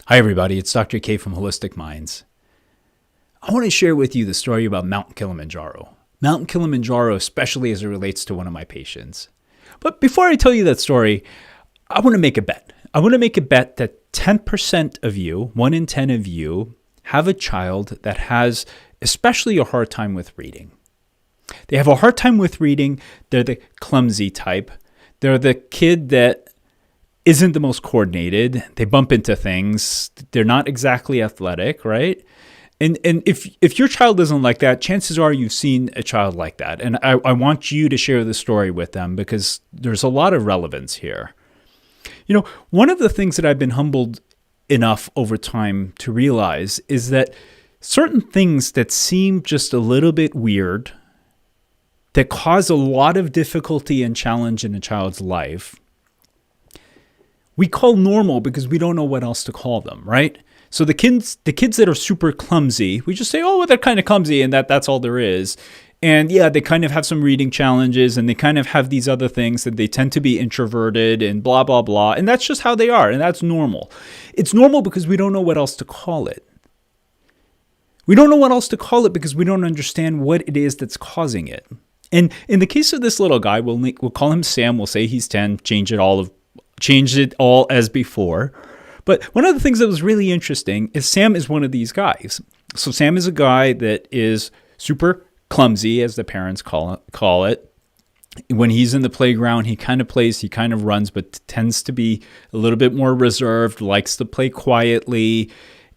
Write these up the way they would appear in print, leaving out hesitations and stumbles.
Hi, everybody. It's Dr. K from Holistic Minds. I want to share with you the story about Mount Kilimanjaro. Mount Kilimanjaro, especially as it relates to one of my patients. But before I tell you that story, I want to make a bet. I want to make a bet that 10% of you, 1 in 10 of you, have a child that has especially a hard time with reading. They have a hard time with reading. They're the clumsy type. They're the kid that isn't the most coordinated. They bump into things. They're not exactly athletic, right? And if your child isn't like that, chances are you've seen a child like that. And I want you to share the story with them because there's a lot of relevance here. You know, one of the things that I've been humbled enough over time to realize is that certain things that seem just a little bit weird, that cause a lot of difficulty and challenge in a child's life, we call normal because we don't know what else to call them, right? So the kids that are super clumsy, we just say, oh, well, they're kind of clumsy and that's all there is. And yeah, they kind of have some reading challenges and they kind of have these other things that they tend to be introverted and blah, blah, blah. And that's just how they are. And that's normal. It's normal because we don't know what else to call it. We don't know what else to call it because we don't understand what it is that's causing it. And in the case of this little guy, we'll call him Sam. We'll say he's 10, change it all as before. But one of the things that was really interesting is Sam is one of these guys. So Sam is a guy that is super clumsy, as the parents call it. When he's in the playground, he kind of plays, he kind of runs, but tends to be a little bit more reserved, likes to play quietly.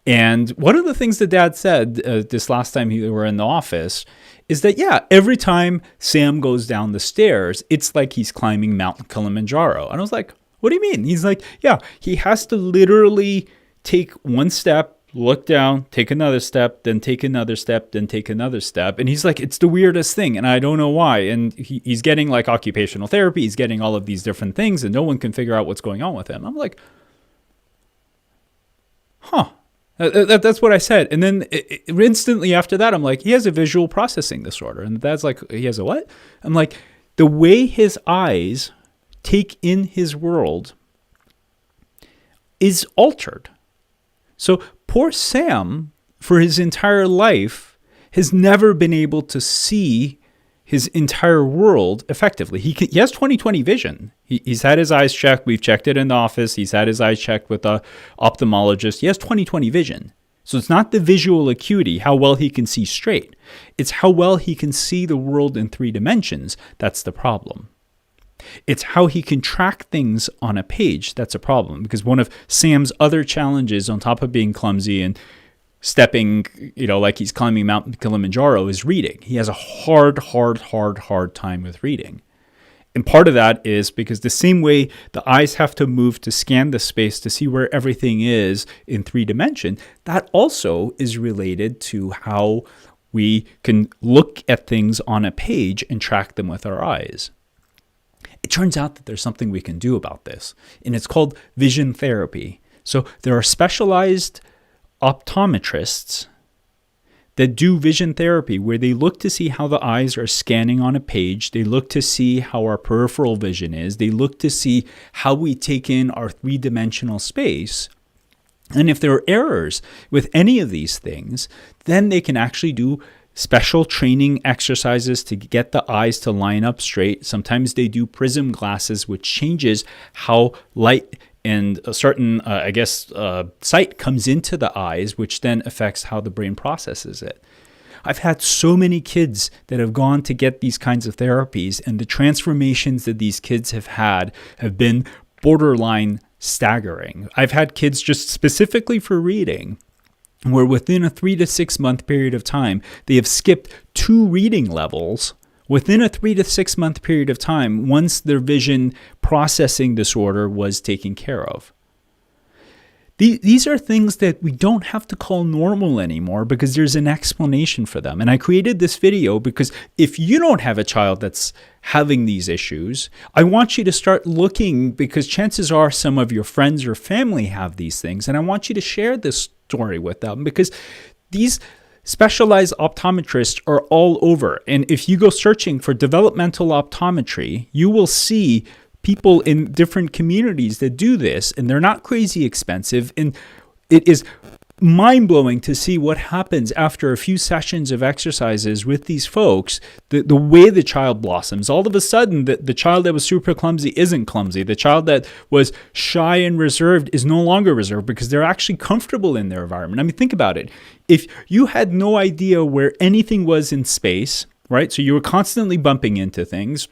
And one of the things that Dad said this last time we were in the office is that, yeah, every time Sam goes down the stairs, it's like he's climbing Mount Kilimanjaro. And I was like, what do you mean? He's like, yeah, he has to literally take one step, look down, take another step, then take another step, then take another step. And he's like, it's the weirdest thing. And I don't know why. And he's getting like occupational therapy. He's getting all of these different things and no one can figure out what's going on with him. I'm like, huh. That's what I said. And then instantly after that, I'm like, he has a visual processing disorder. And Dad's like, he has a what? I'm like, the way his eyes take in his world is altered. So poor Sam, for his entire life, has never been able to see his entire world effectively. He has 20/20 vision. He's had his eyes checked. We've checked it in the office. He's had his eyes checked with a ophthalmologist. He has 20/20 vision. So it's not the visual acuity, how well he can see straight. It's how well he can see the world in 3 dimensions. That's the problem. It's how he can track things on a page. That's a problem because one of Sam's other challenges on top of being clumsy and stepping, like he's climbing Mount Kilimanjaro is reading. He has a hard time with reading. And part of that is because the same way the eyes have to move to scan the space to see where everything is in 3 dimensions, that also is related to how we can look at things on a page and track them with our eyes. It turns out that there's something we can do about this, and it's called vision therapy. So there are specialized optometrists that do vision therapy where they look to see how the eyes are scanning on a page. They look to see how our peripheral vision is. They look to see how we take in our 3-dimensional space. And if there are errors with any of these things, then they can actually do special training exercises to get the eyes to line up straight. Sometimes they do prism glasses, which changes how light and a certain, sight comes into the eyes, which then affects how the brain processes it. I've had so many kids that have gone to get these kinds of therapies, and the transformations that these kids have been borderline staggering. I've had kids just specifically for reading where within a 3 to 6 month period of time, they have skipped 2 reading levels within a 3 to 6 month period of time once their vision processing disorder was taken care of. These are things that we don't have to call normal anymore because there's an explanation for them. And I created this video because if you don't have a child that's having these issues, I want you to start looking because chances are some of your friends or family have these things. And I want you to share this story with them because these specialized optometrists are all over. And if you go searching for developmental optometry, you will see people in different communities that do this, and they're not crazy expensive. And it is mind-blowing to see what happens after a few sessions of exercises with these folks, the way the child blossoms. All of a sudden, the child that was super clumsy isn't clumsy. The child that was shy and reserved is no longer reserved because they're actually comfortable in their environment. I mean, think about it. If you had no idea where anything was in space, right? So you were constantly bumping into things.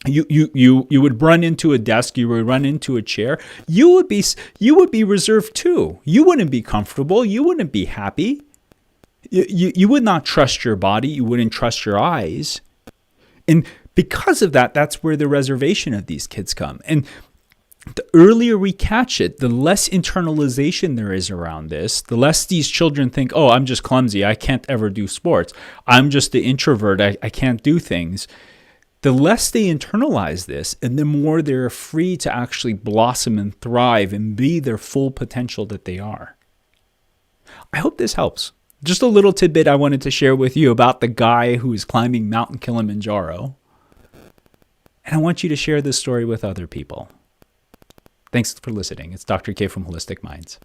You would run into a desk, you would run into a chair, you would be reserved too. You wouldn't be comfortable, you wouldn't be happy. You would not trust your body, you wouldn't trust your eyes. And because of that, that's where the reservation of these kids come. And the earlier we catch it, the less internalization there is around this, the less these children think, oh, I'm just clumsy, I can't ever do sports. I'm just the introvert, I can't do things. The less they internalize this, and the more they're free to actually blossom and thrive and be their full potential that they are. I hope this helps. Just a little tidbit I wanted to share with you about the guy who is climbing Mountain Kilimanjaro. And I want you to share this story with other people. Thanks for listening. It's Dr. K from Holistic Minds.